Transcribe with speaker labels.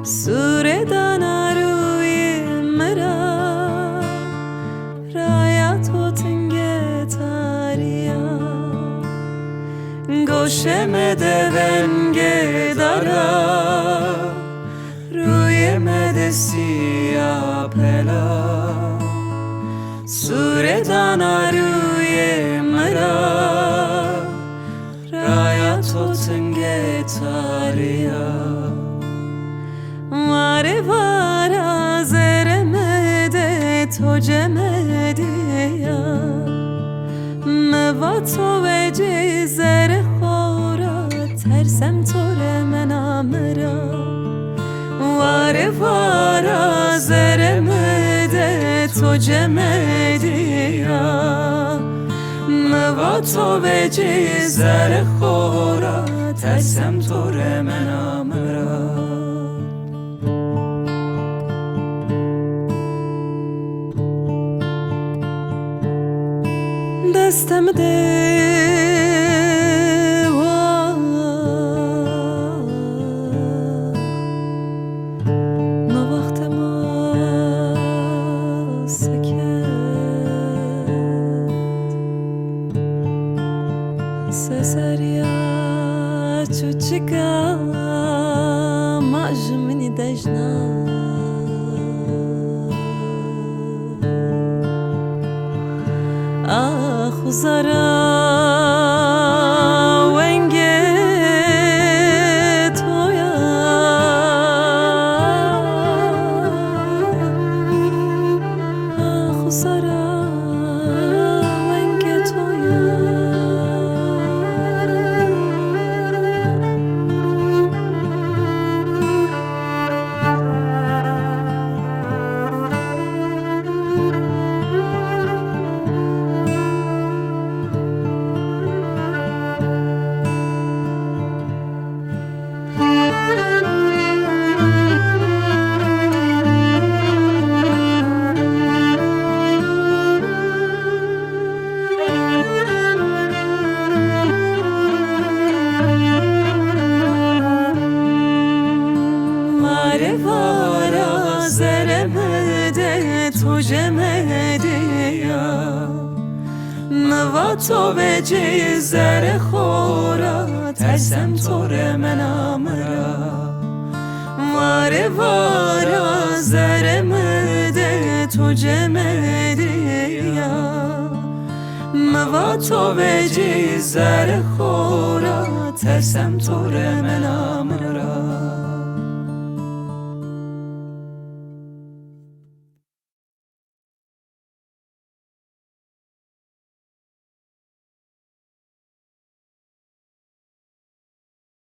Speaker 1: Sureda روی مرا رایت و تنگتاریا گوشه مده ونگه دارا روی مده سیا پلا Sureda روی مرا رایت و تنگتاریا Mare vara zeremede to cemediya Mevato veci zere khora tersem tore menamera Mare vara zeremede to cemediya Mevato veci zere khora tersem tore menamera دستم ده نه وقت ما سکت سسریا چوچکا ماجمنی دجنا خزارا ونگه تویا خزارا ونگه تویا Vara zeremede to cemediya Mevato veci zere khora tersem tore menamera Mare vara zeremede to cemediya Mevato veci zere khora tersem tore menamera